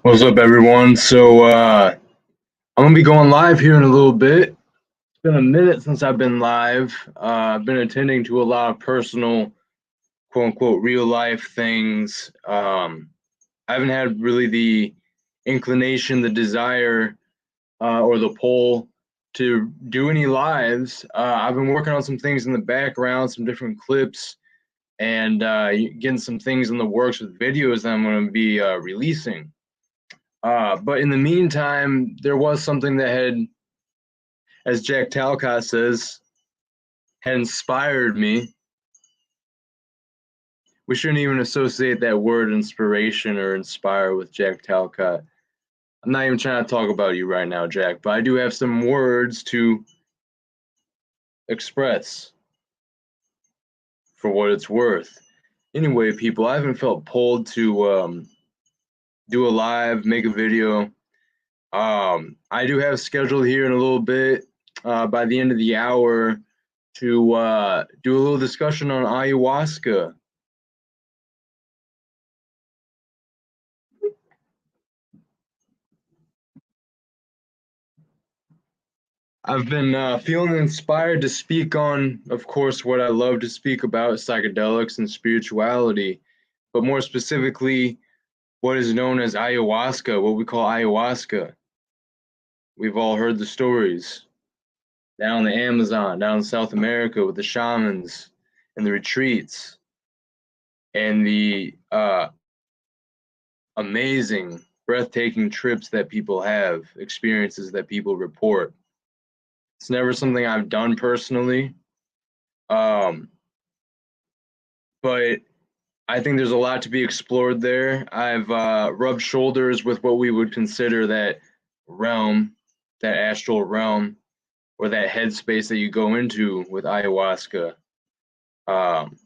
What's up, everyone? I'm gonna be going live here in a little bit. It's been a minute since I've been live. I've been attending to a lot of personal, quote unquote, real life things. I haven't had really the inclination, the desire, or the pull to do any lives. I've been working on some things in the background, some different clips, and getting some things in the works with videos that I'm gonna be releasing. But in the meantime, there was something that had, as Jack Talcott says, had inspired me. We shouldn't even associate that word inspiration or inspire with Jack Talcott. I'm not even trying to talk about you right now, Jack, but I do have some words to express for what it's worth. Anyway, people, I haven't felt pulled to do a live, make a video. I do have scheduled here in a little bit, by the end of the hour, to do a little discussion on ayahuasca. I've been feeling inspired to speak on, of course, what I love to speak about, psychedelics and spirituality, but more specifically, what is known as ayahuasca, what we call ayahuasca. We've all heard the stories down the Amazon, down in South America with the shamans and the retreats and the amazing, breathtaking trips that people have, experiences that people report. It's never something I've done personally, um, but I think there's a lot to be explored there. I've rubbed shoulders with what we would consider that realm, that astral realm, or that headspace that you go into with ayahuasca. Um,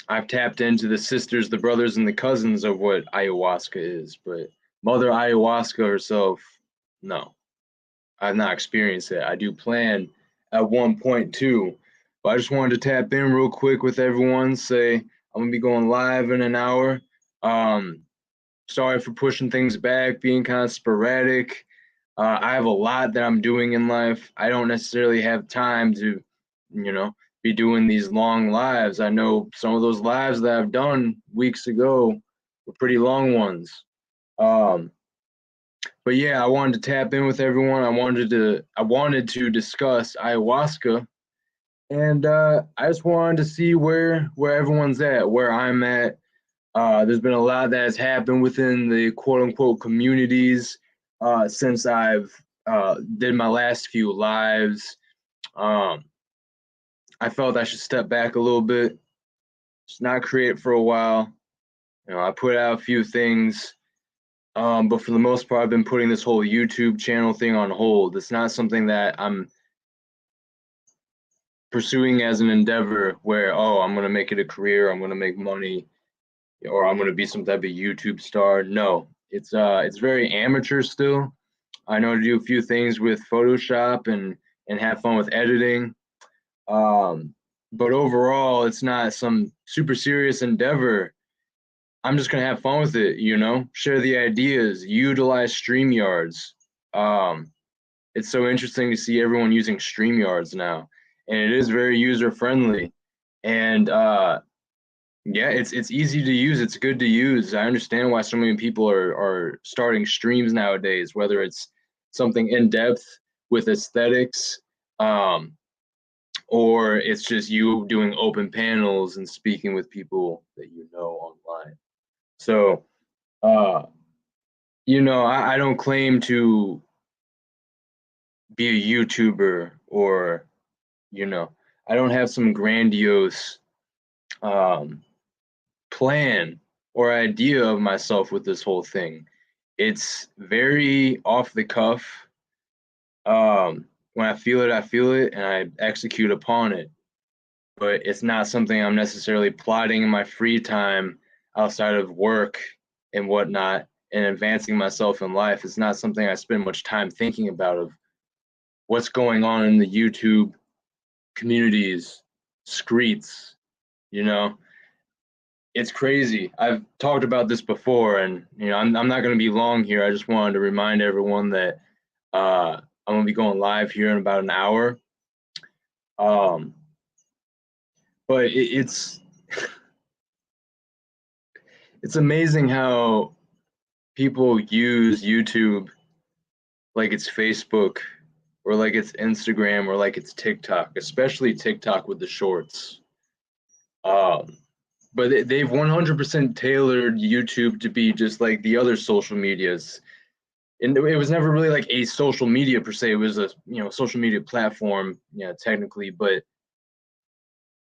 I've tapped into the sisters, the brothers, and the cousins of what ayahuasca is, but Mother Ayahuasca herself, no, I've not experienced it. I do plan at one point too, but I just wanted to tap in real quick with everyone. Say I'm gonna be going live in an hour. Um, Sorry for pushing things back, being kind of sporadic. I have a lot that I'm doing in life. I don't necessarily have time to, be doing these long lives. I know some of those lives that I've done weeks ago were pretty long ones. Um, but yeah, I wanted to tap in with everyone. I wanted to discuss ayahuasca, and I just wanted to see where everyone's at, where I'm at. There's been a lot that has happened within the quote unquote communities since I've did my last few lives. Um, I felt I should step back a little bit, just not create for a while. I put out a few things, but for the most part, I've been putting this whole YouTube channel thing on hold. It's not something that I'm pursuing as an endeavor where, oh, I'm going to make it a career, I'm going to make money, or I'm going to be some type of YouTube star. No, it's very amateur still. I know to do a few things with Photoshop and have fun with editing. But overall, it's not some super serious endeavor. I'm just gonna have fun with it, share the ideas, utilize StreamYards. Um, it's so interesting to see everyone using StreamYards now, and it is very user friendly. And yeah, it's easy to use. It's good to use. I understand why so many people are starting streams nowadays, whether it's something in depth with aesthetics, um, or it's just you doing open panels and speaking with people that you know online. So, uh, I don't claim to be a YouTuber or, I don't have some grandiose um, plan or idea of myself with this whole thing. It's very off the cuff. When I feel it, and I execute upon it. But it's not something I'm necessarily plotting in my free time outside of work and whatnot and advancing myself in life. It's not something I spend much time thinking about of what's going on in the YouTube communities, streets, you know. it's crazy. I've talked about this before, and I'm not going to be long here. I just wanted to remind everyone that I'm going to be going live here in about an hour. Um, but it's amazing how people use YouTube like it's Facebook or like it's Instagram or like it's TikTok, especially TikTok with the shorts. Um, but they've 100% tailored YouTube to be just like the other social medias. And it was never really like a social media per se. It was a social media platform, technically, but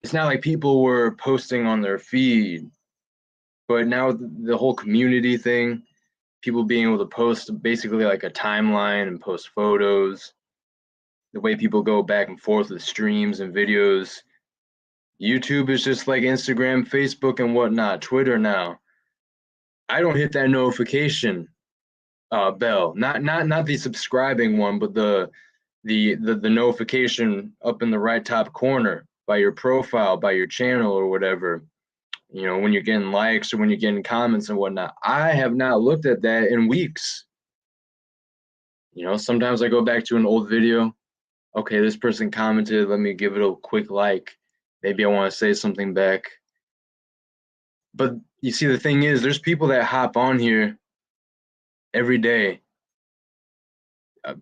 it's not like people were posting on their feed. But now the whole community thing, people being able to post basically like a timeline and post photos, the way people go back and forth with streams and videos. YouTube is just like Instagram, Facebook, and whatnot. Twitter now. I don't hit that notification bell. Not the subscribing one, but the notification up in the right top corner by your profile, by your channel or whatever. When you're getting likes or when you're getting comments and whatnot. I have not looked at that in weeks. Sometimes I go back to an old video. Okay, this person commented, let me give it a quick like. Maybe I want to say something back. But you see, the thing is, there's people that hop on here every day,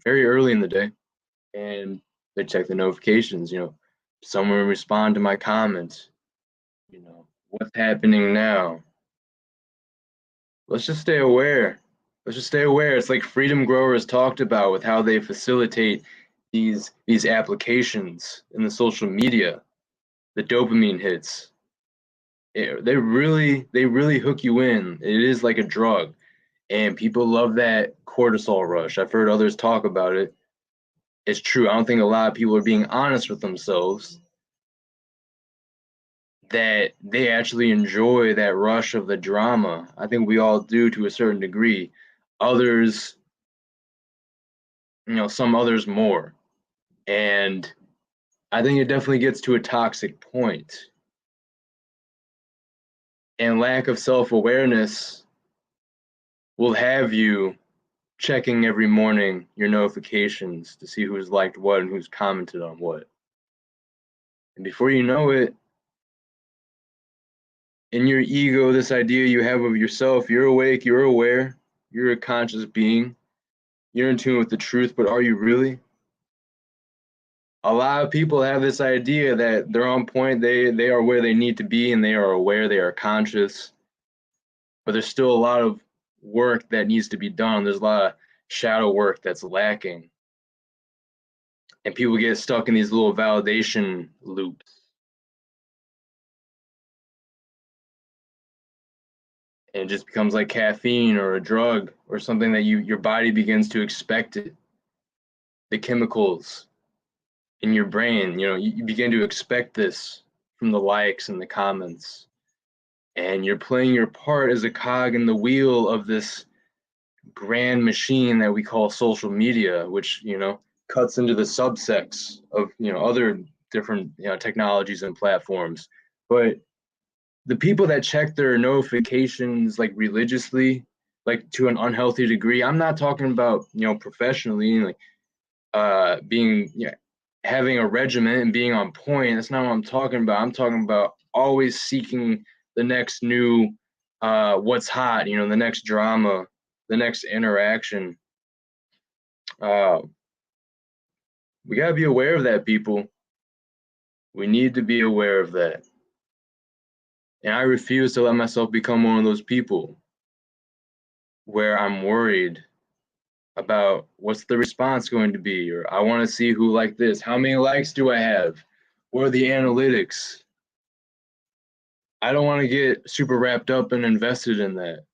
very early in the day, and they check the notifications. Someone respond to my comments. What's happening now? Let's just stay aware. Let's just stay aware. It's like Freedom Growers talked about with how they facilitate these applications in the social media, the dopamine hits. They really hook you in. It is like a drug, and people love that cortisol rush. I've heard others talk about it. It's true. I don't think a lot of people are being honest with themselves that they actually enjoy that rush of the drama. I think we all do to a certain degree. Others, some others more. And I think it definitely gets to a toxic point. And lack of self-awareness will have you checking every morning your notifications to see who's liked what and who's commented on what. And before you know it, in your ego, this idea you have of yourself, you're awake, you're aware, you're a conscious being, you're in tune with the truth, but are you really? A lot of people have this idea that they're on point, they are where they need to be, and they are aware, they are conscious, but there's still a lot of work that needs to be done. There's a lot of shadow work that's lacking. And people get stuck in these little validation loops. And it just becomes like caffeine or a drug or something that your body begins to expect it. The chemicals in your brain, you begin to expect this from the likes and the comments. And you're playing your part as a cog in the wheel of this grand machine that we call social media, which, cuts into the subsects of, other different, technologies and platforms. But the people that check their notifications like religiously, like to an unhealthy degree, I'm not talking about, professionally, like being, having a regimen and being on point. That's not what I'm talking about. I'm talking about always seeking the next new what's hot, the next drama, the next interaction. We got to be aware of that, people. We need to be aware of that. And I refuse to let myself become one of those people where I'm worried about what's the response going to be, or I want to see who liked this. How many likes do I have? What are the analytics? I don't want to get super wrapped up and invested in that.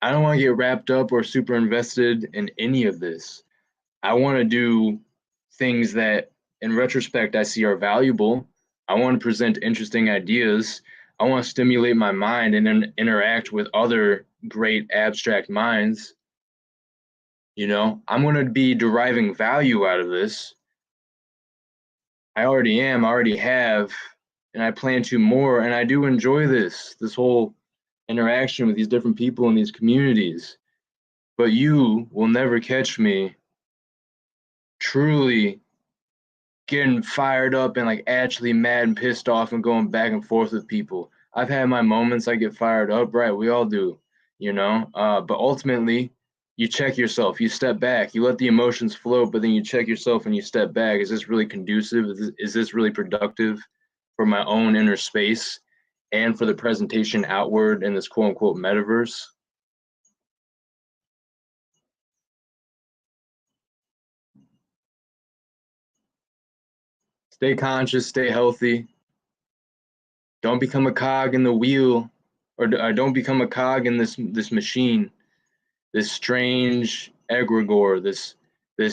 I don't want to get wrapped up or super invested in any of this. I want to do things that, in retrospect, I see are valuable. I want to present interesting ideas. I want to stimulate my mind and then interact with other great abstract minds. I'm going to be deriving value out of this. I already am, I already have, and I plan to more, and I do enjoy this whole interaction with these different people in these communities. But you will never catch me truly getting fired up and like actually mad and pissed off and going back and forth with people. I've had my moments I get fired up, right? We all do, you know. But ultimately, you check yourself, you step back, you let the emotions flow, but then you check yourself and you step back. Is this really conducive? Is this really productive for my own inner space and for the presentation outward in this quote unquote metaverse? Stay conscious, stay healthy. Don't become a cog in the wheel, or don't become a cog in this machine, this strange egregore, this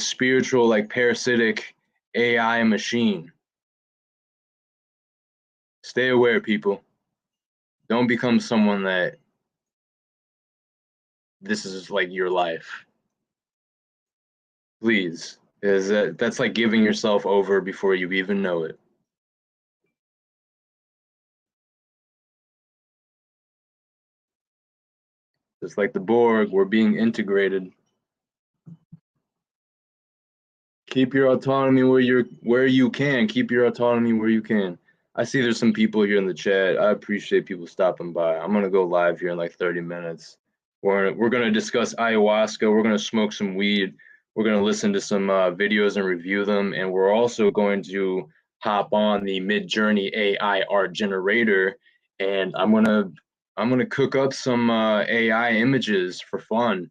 spiritual like parasitic AI machine. Stay aware, people. Don't become someone that this is like your life. Please, because that's like giving yourself over before you even know it. Just like the Borg, we're being integrated. Keep your autonomy where you can. Keep your autonomy where you can. I see there's some people here in the chat. I appreciate people stopping by. I'm gonna go live here in like 30 minutes. We're gonna discuss ayahuasca. We're gonna smoke some weed. We're gonna listen to some videos and review them, and we're also going to hop on the Midjourney AI art generator, and I'm gonna cook up some AI images for fun,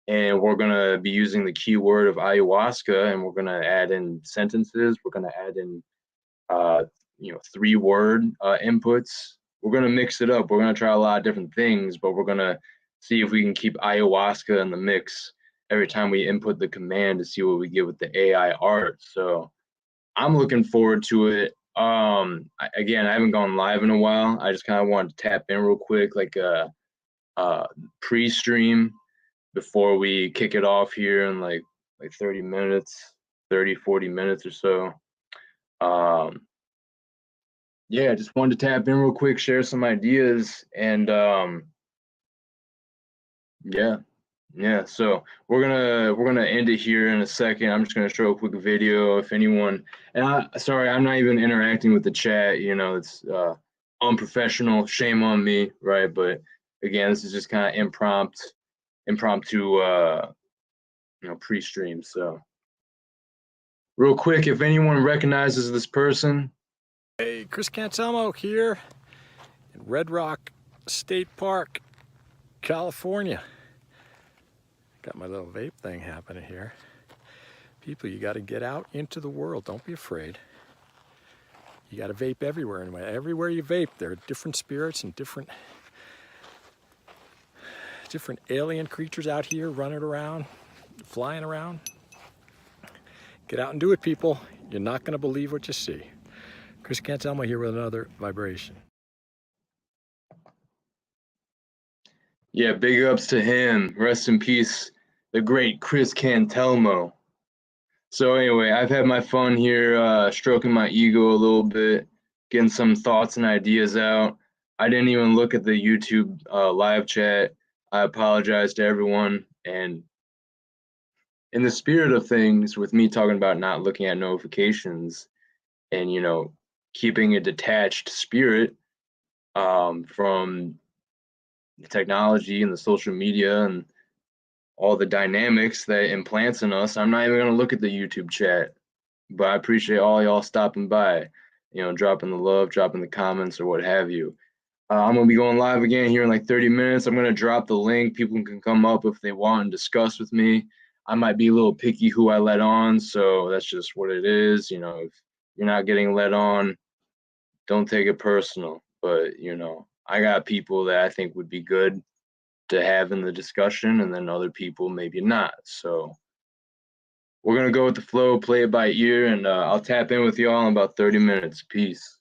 and we're going to be using the keyword of ayahuasca, and we're going to add in sentences. We're going to add in 3-word inputs. We're going to mix it up. We're going to try a lot of different things, but we're going to see if we can keep ayahuasca in the mix every time we input the command to see what we get with the AI art. So I'm looking forward to it. Again, I haven't gone live in a while. I just kind of wanted to tap in real quick, like a pre-stream before we kick it off here in like 30 minutes, 40 minutes or so. Yeah, just wanted to tap in real quick, share some ideas, and yeah. So we're gonna end it here in a second. I'm just gonna show a quick video if anyone. And sorry, I'm not even interacting with the chat. You know, it's unprofessional. Shame on me, right? But again, this is just kind of impromptu pre-stream. So real quick, if anyone recognizes this person. Hey, Chris Cantelmo here in Red Rock State Park, California. Got my little vape thing happening here. People, you got to get out into the world. Don't be afraid. You got to vape everywhere. And everywhere you vape, there are different spirits and different alien creatures out here running around, flying around. Get out and do it, people. You're not going to believe what you see. Chris Cantelmo here with another vibration. Yeah, big ups to him. Rest in peace, the great Chris Cantelmo. So anyway, I've had my fun here, stroking my ego a little bit, getting some thoughts and ideas out. I didn't even look at the YouTube live chat. I apologize to everyone. And in the spirit of things, with me talking about not looking at notifications and, keeping a detached spirit from the technology and the social media and all the dynamics that implants in us, I'm not even going to look at the YouTube chat. But I appreciate all y'all stopping by, dropping the love, dropping the comments or what have you. I'm going to be going live again here in like 30 minutes. I'm going to drop the link. People can come up if they want and discuss with me. I might be a little picky who I let on, so that's just what it is. If you're not getting let on, don't take it personal. But, I got people that I think would be good to have in the discussion, and then other people maybe not. So we're going to go with the flow, play it by ear, and I'll tap in with y'all in about 30 minutes. Peace.